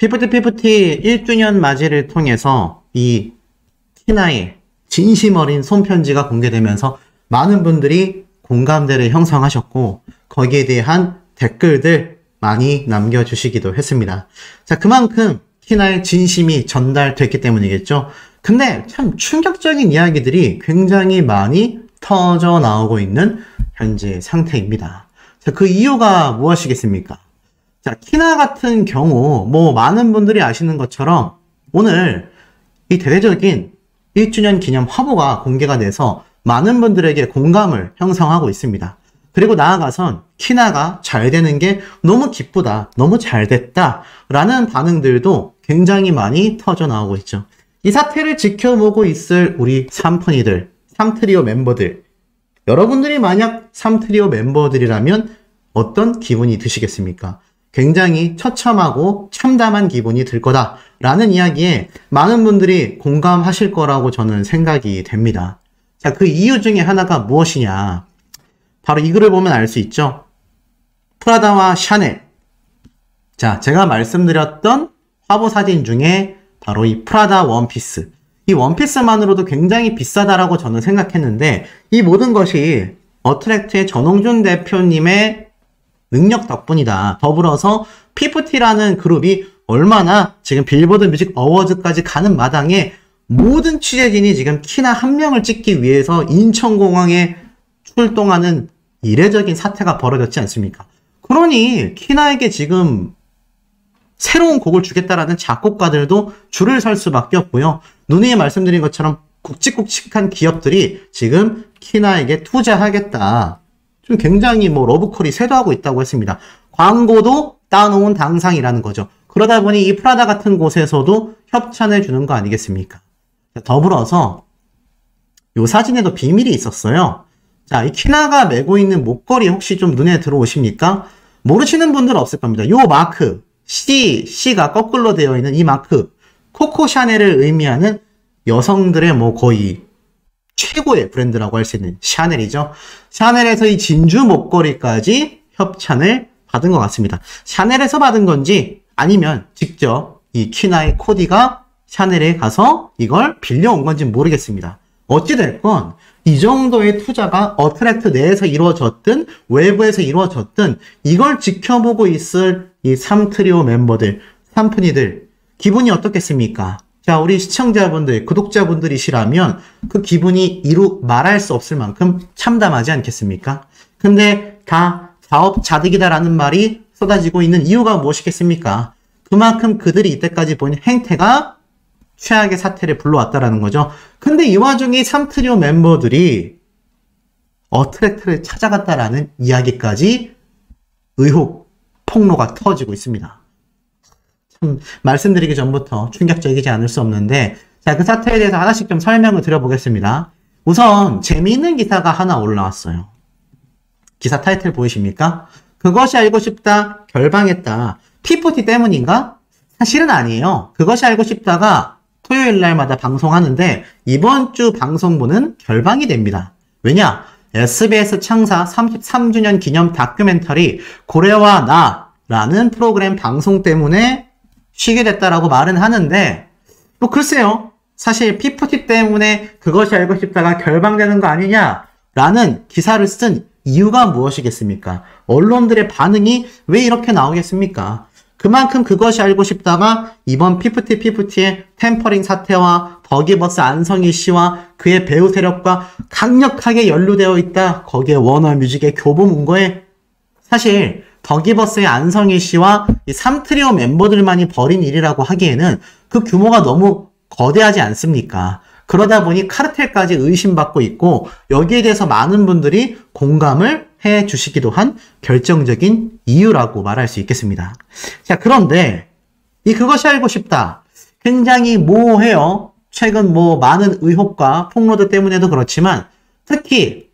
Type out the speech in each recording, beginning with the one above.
피프티 1주년 맞이를 통해서 이 키나의 진심 어린 손편지가 공개되면서 많은 분들이 공감대를 형성하셨고 거기에 대한 댓글들 많이 남겨주시기도 했습니다. 자, 그만큼 키나의 진심이 전달됐기 때문이겠죠. 근데 참 충격적인 이야기들이 굉장히 많이 터져 나오고 있는 현재 상태입니다. 자, 그 이유가 무엇이겠습니까? 자, 키나 같은 경우 많은 분들이 아시는 것처럼 오늘 이 대대적인 1주년 기념 화보가 공개가 돼서 많은 분들에게 공감을 형성하고 있습니다. 그리고 나아가선 키나가 잘 되는 게 너무 기쁘다, 너무 잘 됐다 라는 반응들도 굉장히 많이 터져 나오고 있죠. 이 사태를 지켜보고 있을 우리 삼푼이들, 삼트리오 멤버들, 여러분들이 만약 삼트리오 멤버들이라면 어떤 기분이 드시겠습니까? 굉장히 처참하고 참담한 기분이 들 거다라는 이야기에 많은 분들이 공감하실 거라고 저는 생각이 됩니다. 자, 그 이유 중에 하나가 무엇이냐? 바로 이 글을 보면 알 수 있죠. 프라다와 샤넬. 자, 제가 말씀드렸던 화보 사진 중에 바로 이 프라다 원피스. 이 원피스만으로도 굉장히 비싸다라고 저는 생각했는데 이 모든 것이 어트랙트의 전홍준 대표님의 능력 덕분이다. 더불어서 피프티라는 그룹이 얼마나 지금 빌보드 뮤직 어워즈까지 가는 마당에 모든 취재진이 지금 키나 한 명을 찍기 위해서 인천공항에 출동하는 이례적인 사태가 벌어졌지 않습니까? 그러니 키나에게 지금 새로운 곡을 주겠다라는 작곡가들도 줄을 설 수밖에 없고요. 누누이 말씀드린 것처럼 굵직굵직한 기업들이 지금 키나에게 투자하겠다. 좀 굉장히 러브콜이 쇄도하고 있다고 했습니다. 광고도 따놓은 당상이라는 거죠. 그러다 보니 이 프라다 같은 곳에서도 협찬을 주는 거 아니겠습니까? 더불어서 이 사진에도 비밀이 있었어요. 자, 이 키나가 메고 있는 목걸이 혹시 좀 눈에 들어오십니까? 모르시는 분들은 없을 겁니다. 요 마크, C가 거꾸로 되어 있는 이 마크, 코코 샤넬을 의미하는 여성들의 거의 최고의 브랜드라고 할 수 있는 샤넬이죠. 샤넬에서 이 진주 목걸이까지 협찬을 받은 것 같습니다. 샤넬에서 받은 건지 아니면 직접 이 키나의 코디가 샤넬에 가서 이걸 빌려온 건지 모르겠습니다. 어찌됐건 이 정도의 투자가 어트랙트 내에서 이루어졌든 외부에서 이루어졌든 이걸 지켜보고 있을 이 삼트리오 멤버들, 삼푼이들 기분이 어떻겠습니까? 자, 우리 시청자분들, 구독자분들이시라면 그 기분이 이루 말할 수 없을 만큼 참담하지 않겠습니까? 근데 다 자업자득이다라는 말이 쏟아지고 있는 이유가 무엇이겠습니까? 그만큼 그들이 이때까지 보인 행태가 최악의 사태를 불러왔다라는 거죠. 근데 이 와중에 삼트리오 멤버들이 어트랙트를 찾아갔다라는 이야기까지 의혹, 폭로가 터지고 있습니다. 참 말씀드리기 전부터 충격적이지 않을 수 없는데 자, 그 사태에 대해서 하나씩 좀 설명을 드려보겠습니다. 우선 재미있는 기사가 하나 올라왔어요. 기사 타이틀 보이십니까? 그것이 알고 싶다, 결방했다. 피프티 때문인가? 사실은 아니에요. 그것이 알고 싶다가 토요일 날마다 방송하는데 이번 주 방송분은 결방이 됩니다. 왜냐? SBS 창사 33주년 기념 다큐멘터리 고래와 나라는 프로그램 방송 때문에 쉬게 됐다라고 말은 하는데 글쎄요. 사실 피프티 때문에 그것이 알고 싶다가 결방되는 거 아니냐라는 기사를 쓴 이유가 무엇이겠습니까? 언론들의 반응이 왜 이렇게 나오겠습니까? 그만큼 그것이 알고 싶다가 이번 피프티의 템퍼링 사태와 버기버스 안성희 씨와 그의 배우 세력과 강력하게 연루되어 있다. 거기에 워너뮤직의 교보문고에 사실 버기버스의 안성희 씨와 이 삼트리오 멤버들만이 벌인 일이라고 하기에는 그 규모가 너무 거대하지 않습니까? 그러다 보니 카르텔까지 의심받고 있고 여기에 대해서 많은 분들이 공감을 해 주시기도 한 결정적인 이유라고 말할 수 있겠습니다. 자, 그런데 이 그것이 알고 싶다. 굉장히 모호해요. 최근 많은 의혹과 폭로들 때문에도 그렇지만 특히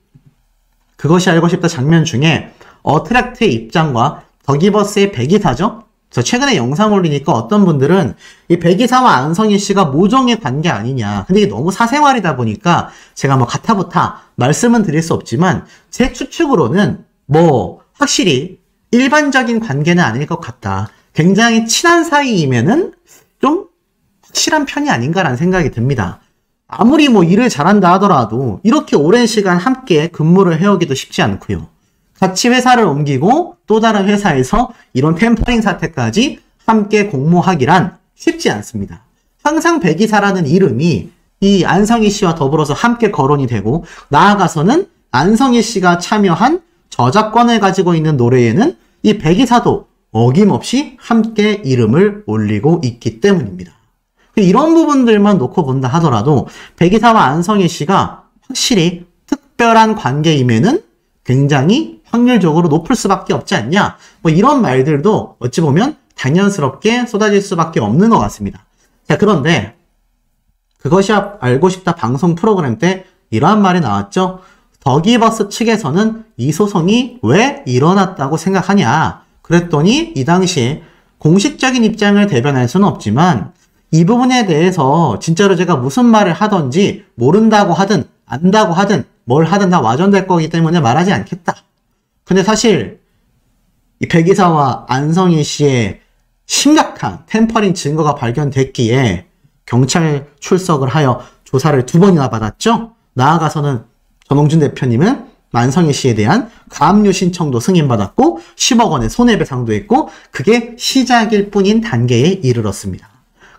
그것이 알고 싶다 장면 중에 어트랙트의 입장과 더기버스의 배기사죠? 저 최근에 영상 올리니까 어떤 분들은 이 배기사와 안성희 씨가 모종의 관계 아니냐. 근데 이게 너무 사생활이다 보니까 제가 가타부타 말씀은 드릴 수 없지만 제 추측으로는 확실히 일반적인 관계는 아닐 것 같다. 굉장히 친한 사이이면은 좀 확실한 편이 아닌가라는 생각이 듭니다. 아무리 뭐 일을 잘한다 하더라도 이렇게 오랜 시간 함께 근무를 해오기도 쉽지 않고요. 같이 회사를 옮기고 또 다른 회사에서 이런 템퍼링 사태까지 함께 공모하기란 쉽지 않습니다. 항상 백이사라는 이름이 이 안성희 씨와 더불어서 함께 거론이 되고 나아가서는 안성희 씨가 참여한 저작권을 가지고 있는 노래에는 이 백이사도 어김없이 함께 이름을 올리고 있기 때문입니다. 이런 부분들만 놓고 본다 하더라도 백이사와 안성희 씨가 확실히 특별한 관계임에는 굉장히 확률적으로 높을 수밖에 없지 않냐, 뭐 이런 말들도 어찌 보면 당연스럽게 쏟아질 수밖에 없는 것 같습니다. 자, 그런데 그것이 알고 싶다 방송 프로그램 때 이러한 말이 나왔죠. 더기버스 측에서는 이 소송이 왜 일어났다고 생각하냐. 그랬더니 이 당시에 공식적인 입장을 대변할 수는 없지만 이 부분에 대해서 진짜로 제가 무슨 말을 하든지 모른다고 하든 안다고 하든 뭘 하든 다 와전될 거기 때문에 말하지 않겠다. 근데 사실 이 백이사와 안성희 씨의 심각한 템퍼링 증거가 발견됐기에 경찰 출석을 하여 조사를 2번이나 받았죠. 나아가서는 전홍준 대표님은 안성희 씨에 대한 가압류 신청도 승인받았고 10억 원의 손해배상도 했고 그게 시작일 뿐인 단계에 이르렀습니다.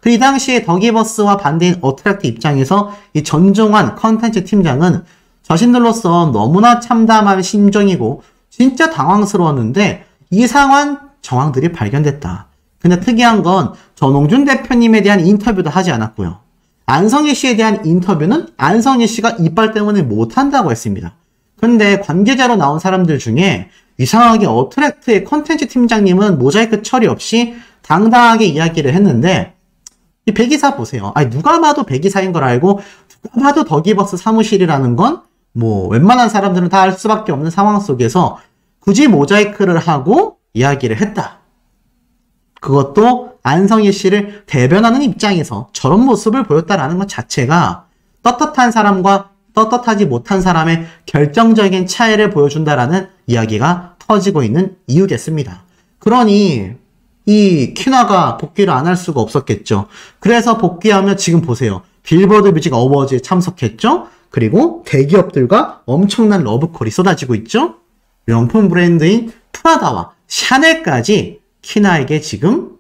그 이 당시에 더기버스와 반대인 어트랙트 입장에서 이 전종환 컨텐츠 팀장은 자신들로서 너무나 참담한 심정이고 진짜 당황스러웠는데 이상한 정황들이 발견됐다. 근데 특이한 건 전홍준 대표님에 대한 인터뷰도 하지 않았고요. 안성희 씨에 대한 인터뷰는 안성희 씨가 이빨 때문에 못한다고 했습니다. 근데 관계자로 나온 사람들 중에 이상하게 어트랙트의 컨텐츠 팀장님은 모자이크 처리 없이 당당하게 이야기를 했는데 이 백이사 보세요. 아니 누가 봐도 백이사인 걸 알고 누가 봐도 더기버스 사무실이라는 건 뭐 웬만한 사람들은 다 알 수밖에 없는 상황 속에서 굳이 모자이크를 하고 이야기를 했다. 그것도 안성희 씨를 대변하는 입장에서 저런 모습을 보였다라는 것 자체가 떳떳한 사람과 떳떳하지 못한 사람의 결정적인 차이를 보여준다라는 이야기가 터지고 있는 이유겠습니다. 그러니 이 퀴나가 복귀를 안 할 수가 없었겠죠. 그래서 복귀하면 지금 보세요. 빌보드 뮤직 어워즈에 참석했죠. 그리고 대기업들과 엄청난 러브콜이 쏟아지고 있죠. 명품 브랜드인 프라다와 샤넬까지 퀴나에게 지금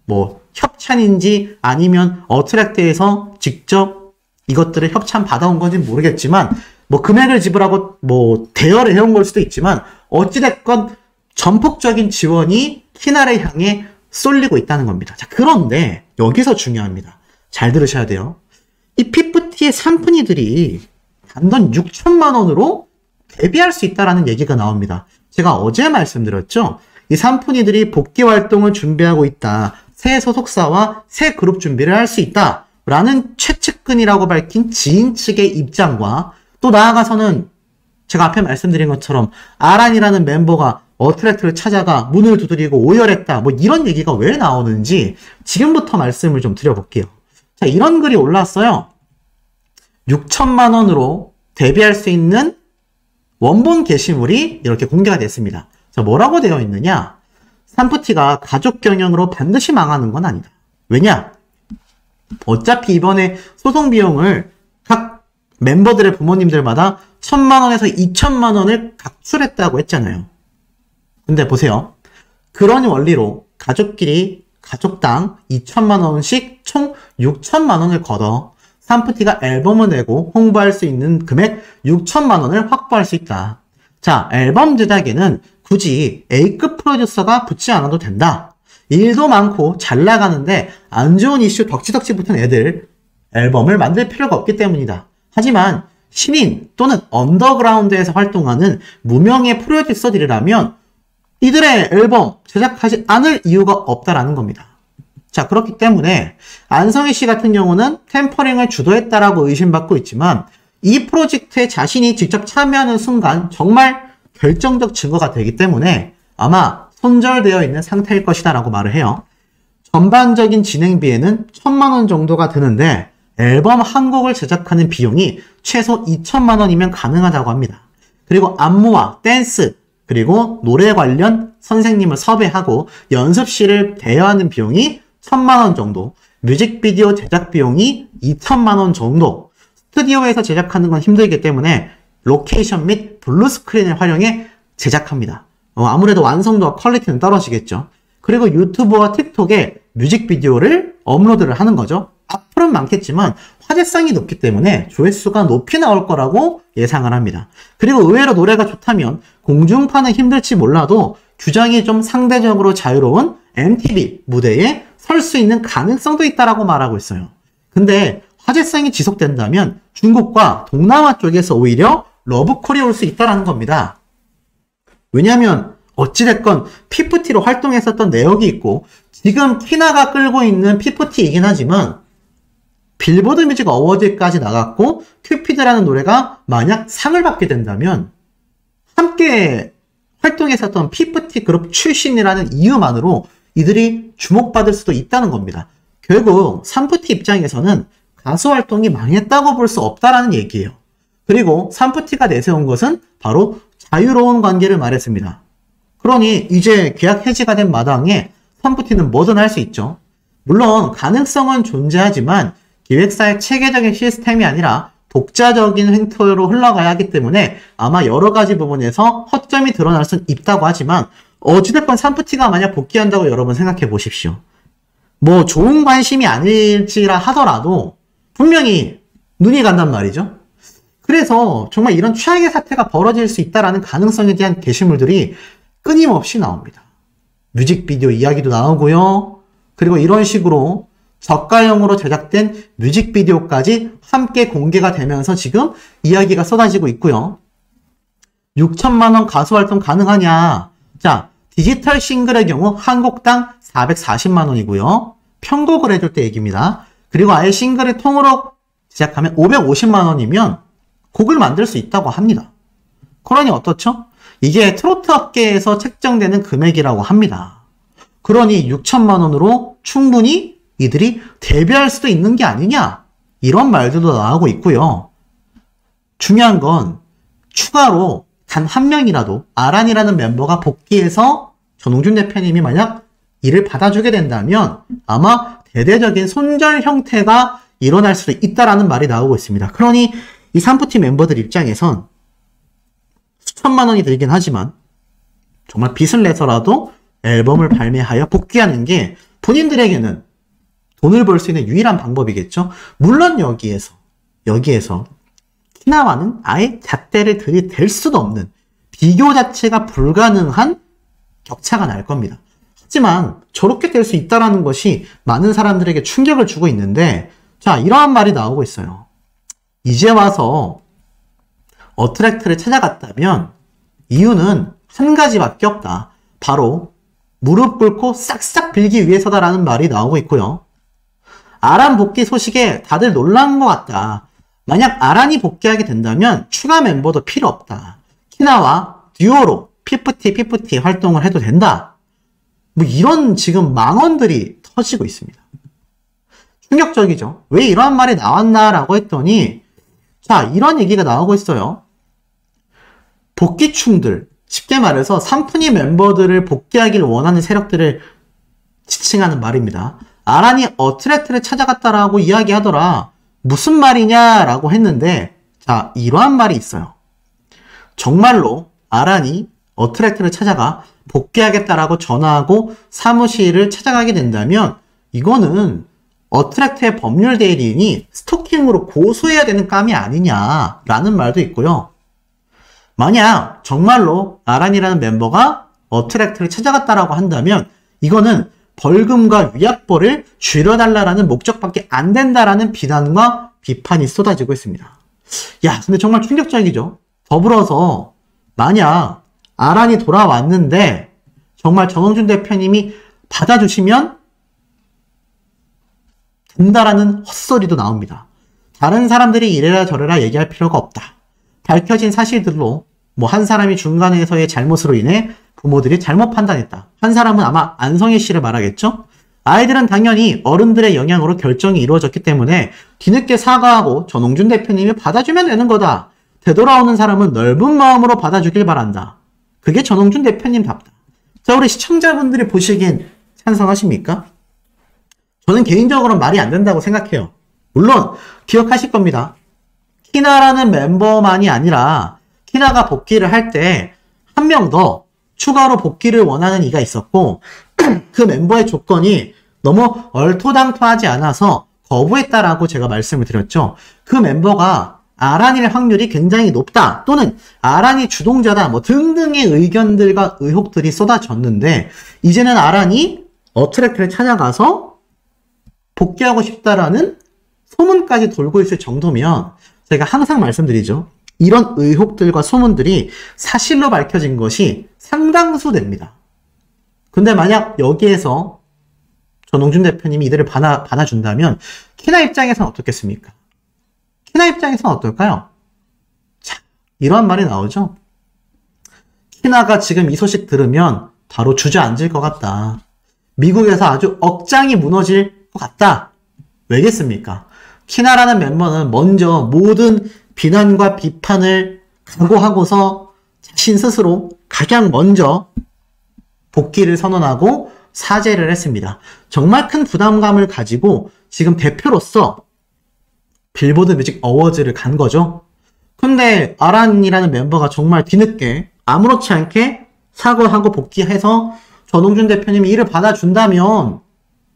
뭐 협찬인지 아니면 어트랙트에서 직접 이것들을 협찬 받아온 건지 모르겠지만 뭐 금액을 지불하고 뭐 대여를 해온 걸 수도 있지만 어찌됐건 전폭적인 지원이 퀴나를 향해 쏠리고 있다는 겁니다. 자, 그런데 여기서 중요합니다. 잘 들으셔야 돼요. 이 피프티의 산푼이들이 단돈 6천만 원으로 데뷔할 수 있다라는 얘기가 나옵니다. 제가 어제 말씀드렸죠. 이 산푼이들이 복귀 활동을 준비하고 있다. 새 소속사와 새 그룹 준비를 할 수 있다. 라는 최측근이라고 밝힌 지인 측의 입장과 또 나아가서는 제가 앞에 말씀드린 것처럼 아란이라는 멤버가 어트랙트를 찾아가 문을 두드리고 오열했다. 뭐 이런 얘기가 왜 나오는지 지금부터 말씀을 좀 드려볼게요. 자, 이런 글이 올라왔어요. 6천만 원으로 데뷔할 수 있는 원본 게시물이 이렇게 공개가 됐습니다. 자, 뭐라고 되어 있느냐? 산푸티가 가족 경영으로 반드시 망하는 건 아니다. 왜냐? 어차피 이번에 소송 비용을 각 멤버들의 부모님들마다 1,000만 원에서 2천만 원을 각출했다고 했잖아요. 근데 보세요. 그런 원리로 가족끼리 가족당 2천만 원씩 총 6천만 원을 걷어 산푸티가 앨범을 내고 홍보할 수 있는 금액 6천만 원을 확보할 수 있다. 자, 앨범 제작에는 굳이 A급 프로듀서가 붙지 않아도 된다. 일도 많고 잘 나가는데 안 좋은 이슈 덕지덕지 붙은 애들 앨범을 만들 필요가 없기 때문이다. 하지만 신인 또는 언더그라운드에서 활동하는 무명의 프로듀서들이라면 이들의 앨범 제작하지 않을 이유가 없다라는 겁니다. 자, 그렇기 때문에 안성희 씨 같은 경우는 템퍼링을 주도했다라고 의심받고 있지만 이 프로젝트에 자신이 직접 참여하는 순간 정말 결정적 증거가 되기 때문에 아마 손절되어 있는 상태일 것이다 라고 말을 해요. 전반적인 진행비에는 1,000만 원 정도가 드는데 앨범 한 곡을 제작하는 비용이 최소 2천만 원이면 가능하다고 합니다. 그리고 안무와 댄스, 그리고 노래 관련 선생님을 섭외하고 연습실을 대여하는 비용이 1,000만 원 정도, 뮤직비디오 제작 비용이 2천만 원 정도, 스튜디오에서 제작하는 건 힘들기 때문에 로케이션 및 블루스크린을 활용해 제작합니다. 아무래도 완성도와 퀄리티는 떨어지겠죠. 그리고 유튜브와 틱톡에 뮤직비디오를 업로드를 하는 거죠. 앞으로는 많겠지만 화제성이 높기 때문에 조회수가 높이 나올 거라고 예상을 합니다. 그리고 의외로 노래가 좋다면 공중파는 힘들지 몰라도 규정이 좀 상대적으로 자유로운 MTV 무대에 설 수 있는 가능성도 있다라고 말하고 있어요. 근데 화제성이 지속된다면 중국과 동남아 쪽에서 오히려 러브콜이 올 수 있다는 겁니다. 왜냐하면 어찌됐건 피프티로 활동했었던 내역이 있고 지금 티나가 끌고 있는 피프티이긴 하지만 빌보드 뮤직 어워즈까지 나갔고 큐피드라는 노래가 만약 상을 받게 된다면 함께 활동했었던 피프티 그룹 출신이라는 이유만으로 이들이 주목받을 수도 있다는 겁니다. 결국 산프티 입장에서는 가수 활동이 망했다고 볼 수 없다라는 얘기예요. 그리고 산프티가 내세운 것은 바로 자유로운 관계를 말했습니다. 그러니 이제 계약 해지가 된 마당에 산프티는 뭐든 할 수 있죠. 물론 가능성은 존재하지만 기획사의 체계적인 시스템이 아니라 독자적인 횡토로 흘러가야 하기 때문에 아마 여러 가지 부분에서 허점이 드러날 수는 있다고 하지만 어찌됐건 산프티가 만약 복귀한다고 여러분 생각해 보십시오. 뭐 좋은 관심이 아닐지라 하더라도 분명히 눈이 간단 말이죠. 그래서 정말 이런 최악의 사태가 벌어질 수 있다는 가능성에 대한 게시물들이 끊임없이 나옵니다. 뮤직비디오 이야기도 나오고요. 그리고 이런 식으로 저가형으로 제작된 뮤직비디오까지 함께 공개가 되면서 지금 이야기가 쏟아지고 있고요. 6천만 원 가수 활동 가능하냐? 자, 디지털 싱글의 경우 한 곡당 440만 원이고요. 편곡을 해줄 때 얘기입니다. 그리고 아예 싱글을 통으로 제작하면 550만 원이면 곡을 만들 수 있다고 합니다. 그러니 어떻죠? 이게 트로트 업계에서 책정되는 금액이라고 합니다. 그러니 6천만 원으로 충분히 이들이 데뷔할 수도 있는 게 아니냐? 이런 말들도 나오고 있고요. 중요한 건 추가로 단 한 명이라도 아란이라는 멤버가 복귀해서 전홍준 대표님이 만약 이를 받아주게 된다면 아마 대대적인 손절 형태가 일어날 수도 있다라는 말이 나오고 있습니다. 그러니 이 산프티 멤버들 입장에선 수천만 원이 들긴 하지만 정말 빚을 내서라도 앨범을 발매하여 복귀하는 게 본인들에게는 돈을 벌 수 있는 유일한 방법이겠죠. 물론 여기에서 티나와는 아예 잣대를 들이댈 수도 없는 비교 자체가 불가능한 격차가 날 겁니다. 하지만 저렇게 될 수 있다는 것이 많은 사람들에게 충격을 주고 있는데 자, 이러한 말이 나오고 있어요. 이제 와서 어트랙트를 찾아갔다면 이유는 한 가지밖에 없다. 바로 무릎 꿇고 싹싹 빌기 위해서다라는 말이 나오고 있고요. 아란 복귀 소식에 다들 놀란 것 같다. 만약 아란이 복귀하게 된다면 추가 멤버도 필요 없다. 티나와 듀오로 피프티 활동을 해도 된다. 뭐 이런 지금 망언들이 터지고 있습니다. 충격적이죠. 왜 이러한 말이 나왔나라고 했더니 자, 이런 얘기가 나오고 있어요. 복귀충들, 쉽게 말해서 산프니 멤버들을 복귀하길 원하는 세력들을 지칭하는 말입니다. 아란이 어트랙트를 찾아갔다라고 이야기하더라. 무슨 말이냐라고 했는데 자, 이러한 말이 있어요. 정말로 아란이 어트랙트를 찾아가 복귀하겠다라고 전화하고 사무실을 찾아가게 된다면 이거는 어트랙트의 법률 대리인이 스토킹으로 고소해야 되는 감이 아니냐라는 말도 있고요. 만약 정말로 아란이라는 멤버가 어트랙트를 찾아갔다라고 한다면 이거는 벌금과 위약벌을 줄여달라는 목적밖에 안 된다라는 비난과 비판이 쏟아지고 있습니다. 야, 근데 정말 충격적이죠. 더불어서 만약 아란이 돌아왔는데 정말 전홍준 대표님이 받아주시면 된다라는 헛소리도 나옵니다. 다른 사람들이 이래라 저래라 얘기할 필요가 없다. 밝혀진 사실들로 뭐 한 사람이 중간에서의 잘못으로 인해 부모들이 잘못 판단했다. 한 사람은 아마 안성희 씨를 말하겠죠? 아이들은 당연히 어른들의 영향으로 결정이 이루어졌기 때문에 뒤늦게 사과하고 전홍준 대표님이 받아주면 되는 거다. 되돌아오는 사람은 넓은 마음으로 받아주길 바란다. 그게 전홍준 대표님답다. 자, 우리 시청자분들이 보시기엔 찬성하십니까? 저는 개인적으로는 말이 안 된다고 생각해요. 물론 기억하실 겁니다. 키나라는 멤버만이 아니라 키나가 복귀를 할 때 한 명 더 추가로 복귀를 원하는 이가 있었고 그 멤버의 조건이 너무 얼토당토하지 않아서 거부했다라고 제가 말씀을 드렸죠. 그 멤버가 아란일 확률이 굉장히 높다 또는 아란이 주동자다 뭐 등등의 의견들과 의혹들이 쏟아졌는데 이제는 아란이 어트랙트를 찾아가서 복귀하고 싶다라는 소문까지 돌고 있을 정도면 제가 항상 말씀드리죠. 이런 의혹들과 소문들이 사실로 밝혀진 것이 상당수 됩니다. 근데 만약 여기에서 전홍준 대표님이 이들을 받아준다면 키나 입장에서는 어떻겠습니까? 키나 입장에서는 어떨까요? 자, 이런 말이 나오죠. 키나가 지금 이 소식 들으면 바로 주저앉을 것 같다. 미국에서 아주 억장이 무너질 것 같다. 왜겠습니까? 키나라는 멤버는 먼저 모든 비난과 비판을 각오하고서 자신 스스로 가장 먼저 복귀를 선언하고 사죄를 했습니다. 정말 큰 부담감을 가지고 지금 대표로서 빌보드 뮤직 어워즈를 간 거죠. 근데 아란이라는 멤버가 정말 뒤늦게 아무렇지 않게 사과하고 복귀해서 전홍준 대표님이 이를 받아준다면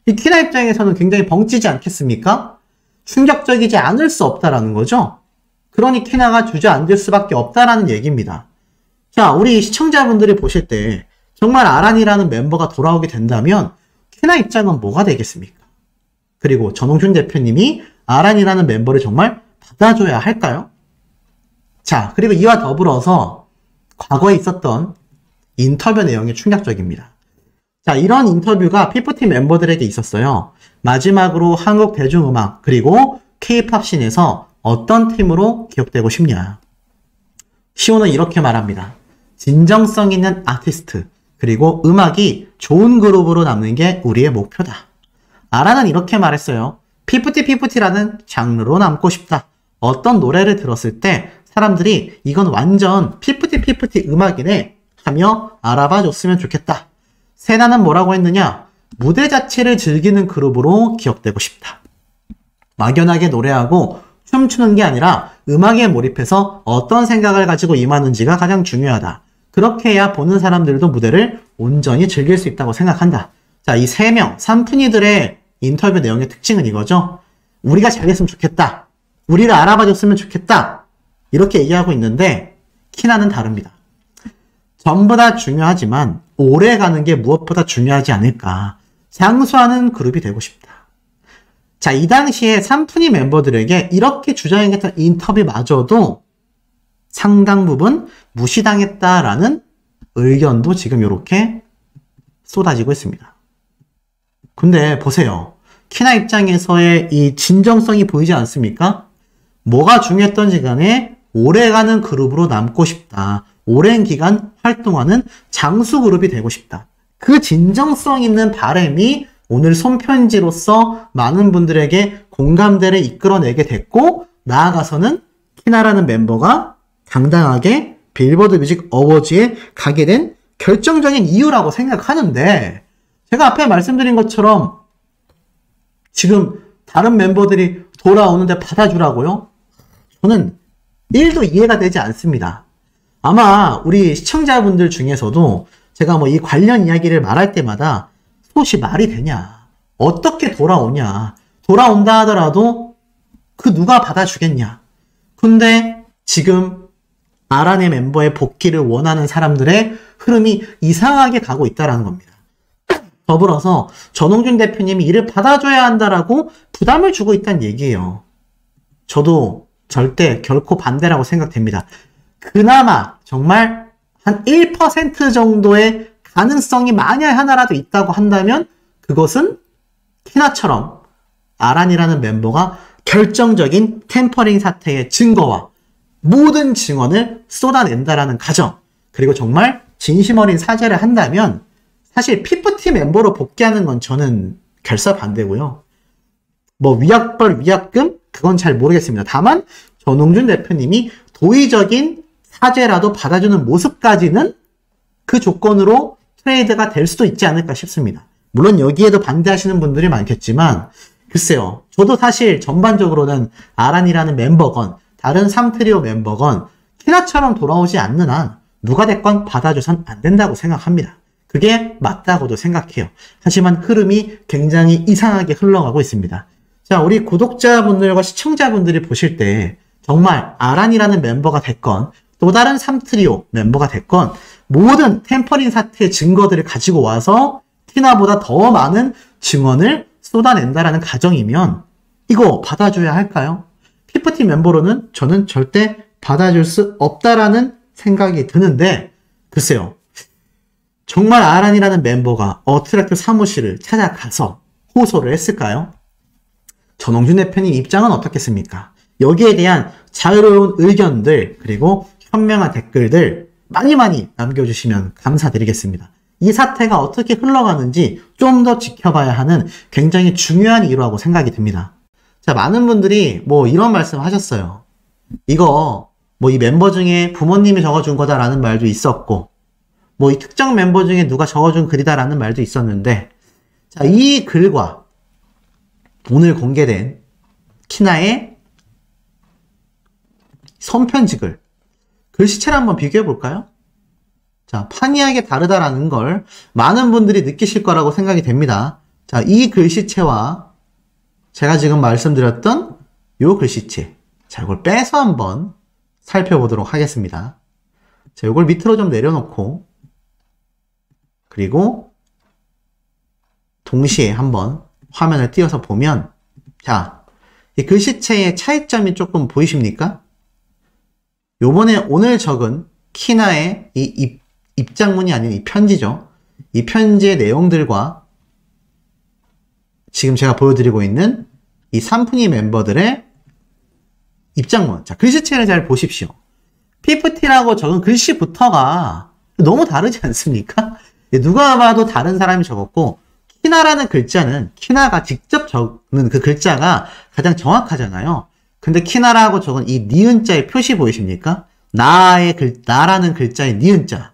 이 키나 입장에서는 굉장히 벙찌지 않겠습니까? 충격적이지 않을 수 없다라는 거죠. 그러니 키나가 주저앉을 수밖에 없다라는 얘기입니다. 자, 우리 시청자분들이 보실 때 정말 아란이라는 멤버가 돌아오게 된다면 키나 입장은 뭐가 되겠습니까? 그리고 전홍준 대표님이 아란이라는 멤버를 정말 받아줘야 할까요? 자, 그리고 이와 더불어서 과거에 있었던 인터뷰 내용이 충격적입니다. 자, 이런 인터뷰가 피프티 멤버들에게 있었어요. 마지막으로 한국 대중음악 그리고 K-팝 씬에서 어떤 팀으로 기억되고 싶냐? 시오는 이렇게 말합니다. 진정성 있는 아티스트 그리고 음악이 좋은 그룹으로 남는 게 우리의 목표다. 아라는 이렇게 말했어요. 피프티라는 장르로 남고 싶다. 어떤 노래를 들었을 때 사람들이 이건 완전 피프티 음악이네 하며 알아봐 줬으면 좋겠다. 세나는 뭐라고 했느냐? 무대 자체를 즐기는 그룹으로 기억되고 싶다. 막연하게 노래하고 춤추는 게 아니라 음악에 몰입해서 어떤 생각을 가지고 임하는지가 가장 중요하다. 그렇게 해야 보는 사람들도 무대를 온전히 즐길 수 있다고 생각한다. 자, 이 3명, 산푼이들의 인터뷰 내용의 특징은 이거죠. 우리가 잘했으면 좋겠다. 우리를 알아봐줬으면 좋겠다. 이렇게 얘기하고 있는데 키나는 다릅니다. 전부 다 중요하지만 오래 가는 게 무엇보다 중요하지 않을까. 장수하는 그룹이 되고 싶다. 자, 이 당시에 산푼이 멤버들에게 이렇게 주장했던 인터뷰마저도 상당 부분 무시당했다라는 의견도 지금 이렇게 쏟아지고 있습니다. 근데 보세요. 키나 입장에서의 이 진정성이 보이지 않습니까? 뭐가 중요했던지 간에 오래가는 그룹으로 남고 싶다. 오랜 기간 활동하는 장수 그룹이 되고 싶다. 그 진정성 있는 바람이 오늘 손편지로서 많은 분들에게 공감대를 이끌어내게 됐고 나아가서는 키나라는 멤버가 당당하게 빌보드 뮤직 어워즈에 가게 된 결정적인 이유라고 생각하는데 제가 앞에 말씀드린 것처럼 지금 다른 멤버들이 돌아오는데 받아주라고요? 저는 1도 이해가 되지 않습니다. 아마 우리 시청자분들 중에서도 제가 뭐 이 관련 이야기를 말할 때마다 소시 말이 되냐? 어떻게 돌아오냐? 돌아온다 하더라도 그 누가 받아주겠냐? 근데 지금 아란의 멤버의 복귀를 원하는 사람들의 흐름이 이상하게 가고 있다는 겁니다. 더불어서 전홍준 대표님이 이를 받아줘야 한다라고 부담을 주고 있다는 얘기예요. 저도 절대 결코 반대라고 생각됩니다. 그나마 정말 한 1% 정도의 가능성이 만약 하나라도 있다고 한다면 그것은 키나처럼 아란이라는 멤버가 결정적인 템퍼링 사태의 증거와 모든 증언을 쏟아낸다라는 가정, 그리고 정말 진심 어린 사죄를 한다면 사실 피프티 멤버로 복귀하는 건 저는 결사 반대고요. 뭐 위약벌, 위약금? 그건 잘 모르겠습니다. 다만 전홍준 대표님이 도의적인 사죄라도 받아주는 모습까지는 그 조건으로 트레이드가 될 수도 있지 않을까 싶습니다. 물론 여기에도 반대하시는 분들이 많겠지만 글쎄요. 저도 사실 전반적으로는 아란이라는 멤버건 다른 3트리오 멤버건 키나처럼 돌아오지 않는 한 누가 됐건 받아줘선 안 된다고 생각합니다. 그게 맞다고도 생각해요. 하지만 흐름이 굉장히 이상하게 흘러가고 있습니다. 자, 우리 구독자분들과 시청자분들이 보실 때 정말 아란이라는 멤버가 됐건 또 다른 3트리오 멤버가 됐건 모든 템퍼링 사태의 증거들을 가지고 와서 티나보다 더 많은 증언을 쏟아낸다라는 가정이면 이거 받아줘야 할까요? 피프티 멤버로는 저는 절대 받아줄 수 없다라는 생각이 드는데 글쎄요. 정말 아란이라는 멤버가 어트랙트 사무실을 찾아가서 호소를 했을까요? 전홍준 대표님 입장은 어떻겠습니까? 여기에 대한 자유로운 의견들 그리고 현명한 댓글들 많이 남겨주시면 감사드리겠습니다. 이 사태가 어떻게 흘러가는지 좀 더 지켜봐야 하는 굉장히 중요한 일화라고 생각이 듭니다. 자, 많은 분들이 뭐 이런 말씀 하셨어요. 이거 뭐 이 멤버 중에 부모님이 적어준 거다라는 말도 있었고 뭐 이 특정 멤버 중에 누가 적어준 글이다라는 말도 있었는데 자, 이 글과 오늘 공개된 키나의 손편지글 글씨체를 한번 비교해 볼까요? 자, 판이하게 다르다라는 걸 많은 분들이 느끼실 거라고 생각이 됩니다. 자, 이 글씨체와 제가 지금 말씀드렸던 이 글씨체. 자, 이걸 빼서 한번 살펴보도록 하겠습니다. 자, 이걸 밑으로 좀 내려놓고 그리고 동시에 한번 화면을 띄워서 보면 자, 이 글씨체의 차이점이 조금 보이십니까? 요번에 오늘 적은 키나의 이 입장문이 아닌 이 편지죠. 이 편지의 내용들과 지금 제가 보여드리고 있는 이 삼풍이 멤버들의 입장문. 자, 글씨체를 잘 보십시오. PFT라고 적은 글씨부터가 너무 다르지 않습니까? 누가 봐도 다른 사람이 적었고 키나라는 글자는 키나가 직접 적는 그 글자가 가장 정확하잖아요. 근데 키나라고 적은 이 니은자의 표시 보이십니까? 나라는 글자의 니은자.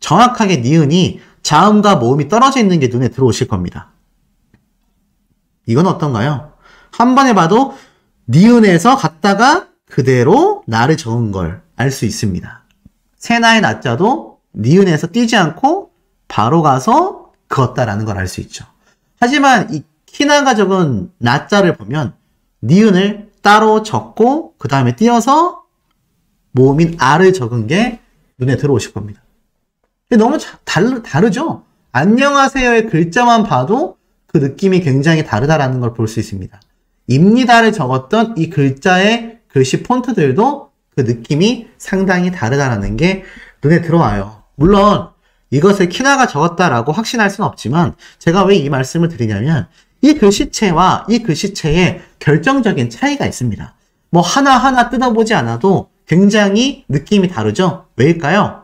정확하게 니은이 자음과 모음이 떨어져 있는 게 눈에 들어오실 겁니다. 이건 어떤가요? 한 번에 봐도 니은에서 갔다가 그대로 나를 적은 걸 알 수 있습니다. 세나의 나자도 니은에서 띄지 않고 바로 가서 그었다라는 걸 알 수 있죠. 하지만 이 키나가 적은 나자를 보면 니은을 따로 적고 그 다음에 띄어서 모음인 아를 적은 게 눈에 들어오실 겁니다. 너무 다르죠? 안녕하세요의 글자만 봐도 그 느낌이 굉장히 다르다라는 걸 볼 수 있습니다. 입니다를 적었던 이 글자의 글씨 폰트들도 그 느낌이 상당히 다르다라는 게 눈에 들어와요. 물론 이것을 키나가 적었다라고 확신할 수는 없지만 제가 왜 이 말씀을 드리냐면 이 글씨체와 이 글씨체에 결정적인 차이가 있습니다. 뭐 하나하나 뜯어보지 않아도 굉장히 느낌이 다르죠? 왜일까요?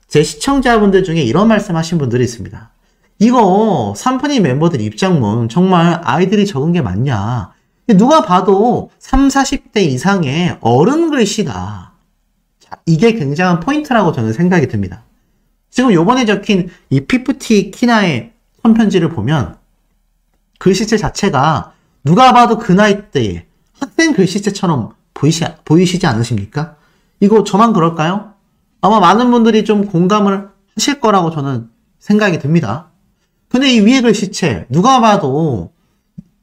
제 시청자분들 중에 이런 말씀 하신 분들이 있습니다. 이거 삼프니 멤버들 입장문 정말 아이들이 적은 게 맞냐? 누가 봐도 30, 40대 이상의 어른 글씨다. 자, 이게 굉장한 포인트라고 저는 생각이 듭니다. 지금 요번에 적힌 이 피프티 키나의 손편지를 보면 글씨체 자체가 누가 봐도 그 나이 때에 학생 글씨체처럼 보이시지 않으십니까? 이거 저만 그럴까요? 아마 많은 분들이 좀 공감을 하실 거라고 저는 생각이 듭니다. 근데 이 위에 글씨체 누가 봐도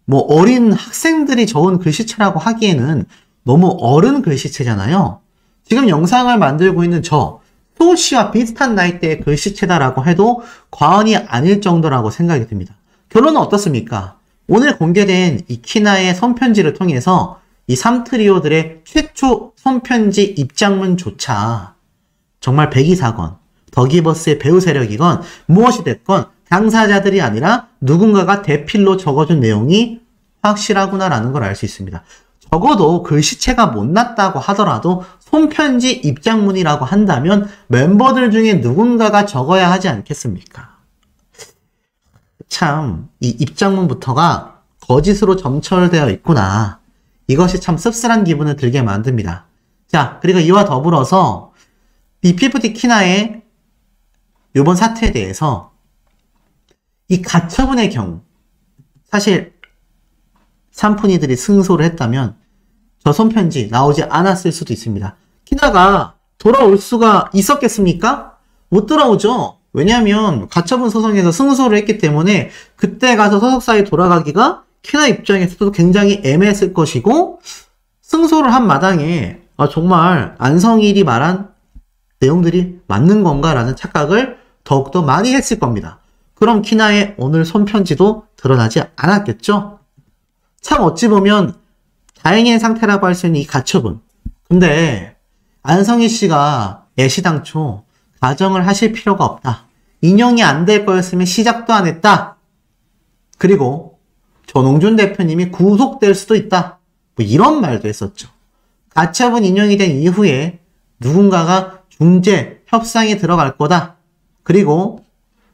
뭐 어린 학생들이 적은 글씨체라고 하기에는 너무 어른 글씨체잖아요. 지금 영상을 만들고 있는 저 소우씨와 비슷한 나이대의 글씨체다라고 해도 과언이 아닐 정도라고 생각이 듭니다. 결론은 어떻습니까? 오늘 공개된 이 키나의 손편지를 통해서 이 3트리오들의 최초 손편지 입장문조차 정말 백이사건, 더기버스의 배우 세력이건 무엇이 됐건 당사자들이 아니라 누군가가 대필로 적어준 내용이 확실하구나라는 걸 알 수 있습니다. 적어도 글씨체가 못났다고 하더라도 손편지 입장문이라고 한다면 멤버들 중에 누군가가 적어야 하지 않겠습니까? 참, 이 입장문부터가 거짓으로 점철되어 있구나. 이것이 참 씁쓸한 기분을 들게 만듭니다. 자, 그리고 이와 더불어서 이 피프티 키나의 이번 사태에 대해서 이 가처분의 경우 사실 산푼이들이 승소를 했다면 저 손편지 나오지 않았을 수도 있습니다. 키나가 돌아올 수가 있었겠습니까? 못 돌아오죠. 왜냐하면 가처분 소송에서 승소를 했기 때문에 그때 가서 소속사에 돌아가기가 키나 입장에서도 굉장히 애매했을 것이고, 승소를 한 마당에 정말 안성일이 말한 내용들이 맞는 건가라는 착각을 더욱더 많이 했을 겁니다. 그럼 키나의 오늘 손편지도 드러나지 않았겠죠? 참 어찌 보면 다행인 상태라고 할 수 있는 이 가처분. 근데 안성일 씨가 애시당초 가정을 하실 필요가 없다. 인용이 안 될 거였으면 시작도 안 했다. 그리고 전홍준 대표님이 구속될 수도 있다. 뭐 이런 말도 했었죠. 가처분 인용이 된 이후에 누군가가 중재, 협상에 들어갈 거다. 그리고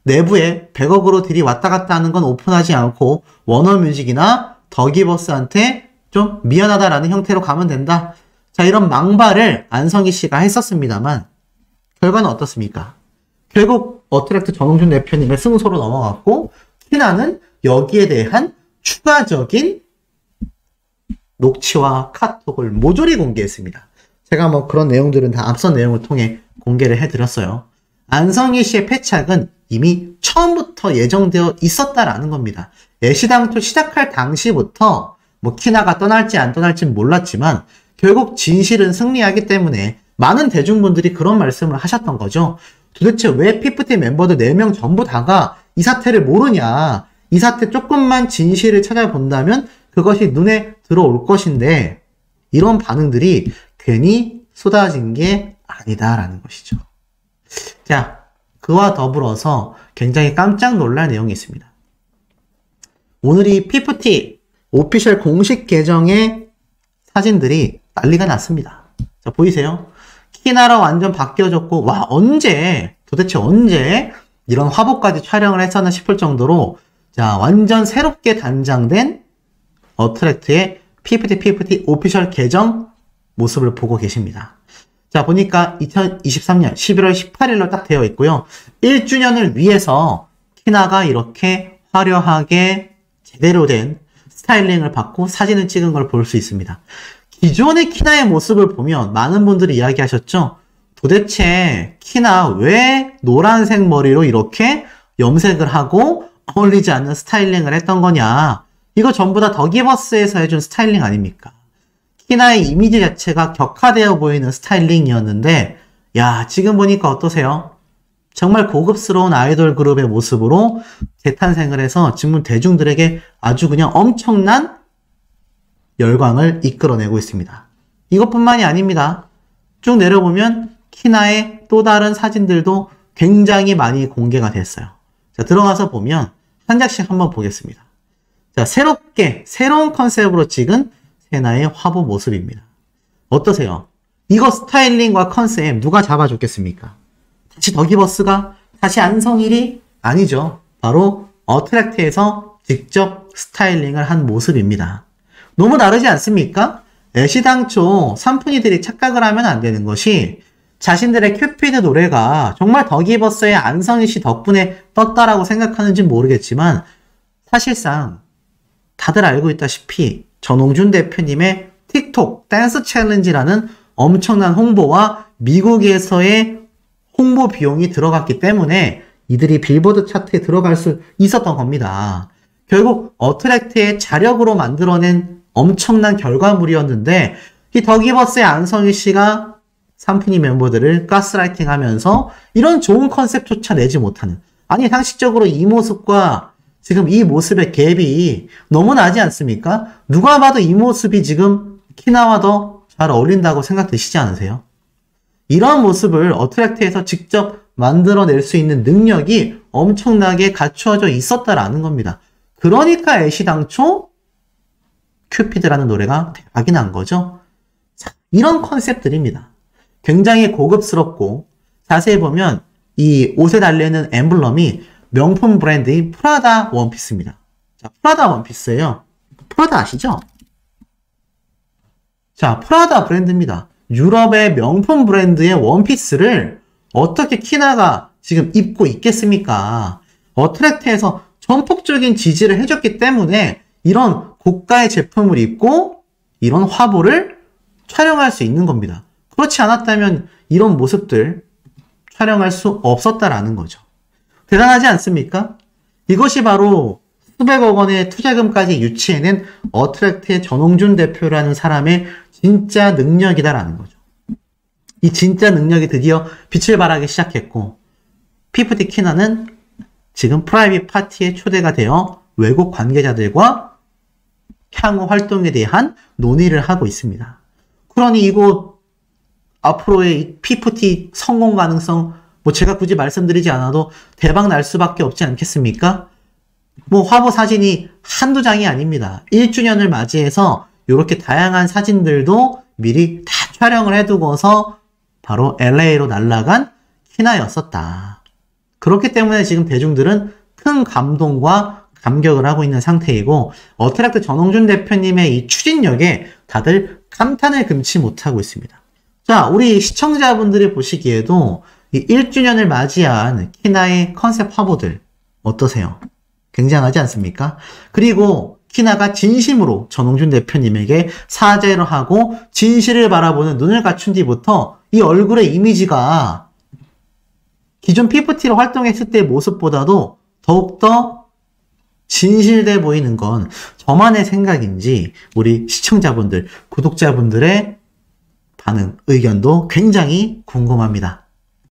내부에 100억으로 딜이 왔다 갔다 하는 건 오픈하지 않고 워너뮤직이나 더기버스한테 좀 미안하다라는 형태로 가면 된다. 자, 이런 망발을 안성기 씨가 했었습니다만 결과는 어떻습니까? 결국 어트랙트 전홍준 대표님의 승소로 넘어갔고, 키나는 여기에 대한 추가적인 녹취와 카톡을 모조리 공개했습니다. 제가 뭐 그런 내용들은 다 앞선 내용을 통해 공개를 해드렸어요. 안성기 씨의 패착은 이미 처음부터 예정되어 있었다라는 겁니다. 애시당초 시작할 당시부터 뭐 키나가 떠날지 안 떠날지는 몰랐지만 결국 진실은 승리하기 때문에 많은 대중분들이 그런 말씀을 하셨던 거죠. 도대체 왜 피프티 멤버들 4명 전부 다가 이 사태를 모르냐. 이 사태 조금만 진실을 찾아본다면 그것이 눈에 들어올 것인데, 이런 반응들이 괜히 쏟아진 게 아니다라는 것이죠. 자, 그와 더불어서 굉장히 깜짝 놀랄 내용이 있습니다. 오늘이 피프티 오피셜 공식 계정의 사진들이 난리가 났습니다. 자, 보이세요? 키나라 완전 바뀌어졌고, 와, 도대체 언제 이런 화보까지 촬영을 했었나 싶을 정도로, 자, 완전 새롭게 단장된 어트랙트의 PPT 오피셜 계정 모습을 보고 계십니다. 자, 보니까 2023년 11월 18일로 딱 되어 있고요. 1주년을 위해서 키나가 이렇게 화려하게 제대로 된 스타일링을 받고 사진을 찍은 걸 볼 수 있습니다. 기존의 키나의 모습을 보면 많은 분들이 이야기하셨죠? 도대체 키나 왜 노란색 머리로 이렇게 염색을 하고 어울리지 않는 스타일링을 했던 거냐? 이거 전부 다 더기버스에서 해준 스타일링 아닙니까? 키나의 이미지 자체가 격화되어 보이는 스타일링이었는데, 야, 지금 보니까 어떠세요? 정말 고급스러운 아이돌 그룹의 모습으로 재탄생을 해서 지금 대중들에게 아주 그냥 엄청난 열광을 이끌어내고 있습니다. 이것뿐만이 아닙니다. 쭉 내려보면 키나의 또 다른 사진들도 굉장히 많이 공개가 됐어요. 자, 들어가서 보면 한 장씩 한번 보겠습니다. 자, 새로운 컨셉으로 찍은 세나의 화보 모습입니다. 어떠세요? 이거 스타일링과 컨셉 누가 잡아줬겠습니까? 다시 더기버스가? 다시 안성일이? 아니죠. 바로 어트랙트에서 직접 스타일링을 한 모습입니다. 너무 다르지 않습니까? 애시당초 산푼이들이 착각을 하면 안 되는 것이, 자신들의 큐피드 노래가 정말 더기버스의 안성일 씨 덕분에 떴다라고 생각하는지 모르겠지만, 사실상 다들 알고 있다시피 전홍준 대표님의 틱톡 댄스 챌린지라는 엄청난 홍보와 미국에서의 홍보 비용이 들어갔기 때문에 이들이 빌보드 차트에 들어갈 수 있었던 겁니다. 결국 어트랙트의 자력으로 만들어낸 엄청난 결과물이었는데, 이 더기버스의 안성일 씨가 산푼이 멤버들을 가스라이팅 하면서 이런 좋은 컨셉조차 내지 못하는, 아니 상식적으로 이 모습과 지금 이 모습의 갭이 너무 나지 않습니까? 누가 봐도 이 모습이 지금 키나와 더 잘 어울린다고 생각되시지 않으세요? 이런 모습을 어트랙트에서 직접 만들어낼 수 있는 능력이 엄청나게 갖추어져 있었다라는 겁니다. 그러니까 애시당초 큐피드라는 노래가 대박이 난 거죠. 자, 이런 컨셉들입니다. 굉장히 고급스럽고, 자세히 보면 이 옷에 달려있는 엠블럼이 명품 브랜드인 프라다 원피스입니다. 자, 프라다 원피스예요. 프라다 아시죠? 자, 프라다 브랜드입니다. 유럽의 명품 브랜드의 원피스를 어떻게 키나가 지금 입고 있겠습니까? 어트랙트에서 전폭적인 지지를 해줬기 때문에 이런 고가의 제품을 입고 이런 화보를 촬영할 수 있는 겁니다. 그렇지 않았다면 이런 모습들 촬영할 수 없었다라는 거죠. 대단하지 않습니까? 이것이 바로 수백억 원의 투자금까지 유치해낸 어트랙트의 전홍준 대표라는 사람의 진짜 능력이다라는 거죠. 이 진짜 능력이 드디어 빛을 발하기 시작했고 피프티 키나는 지금 프라이빗 파티에 초대가 되어 외국 관계자들과 향후 활동에 대한 논의를 하고 있습니다. 그러니 이곳 앞으로의 피프티 성공 가능성 뭐 제가 굳이 말씀드리지 않아도 대박 날 수밖에 없지 않겠습니까? 뭐 화보 사진이 한두 장이 아닙니다. 1주년을 맞이해서 이렇게 다양한 사진들도 미리 다 촬영을 해두고서 바로 LA로 날아간 키나였었다. 그렇기 때문에 지금 대중들은 큰 감동과 감격을 하고 있는 상태이고 어트랙트 전홍준 대표님의 이 추진력에 다들 감탄을 금치 못하고 있습니다. 자, 우리 시청자분들이 보시기에도 이 1주년을 맞이한 키나의 컨셉 화보들 어떠세요? 굉장하지 않습니까? 그리고 키나가 진심으로 전홍준 대표님에게 사죄를 하고 진실을 바라보는 눈을 갖춘 뒤부터 이 얼굴의 이미지가 기존 PFT로 활동했을 때의 모습보다도 더욱더 진실돼 보이는 건 저만의 생각인지 우리 시청자분들, 구독자분들의 반응, 의견도 굉장히 궁금합니다.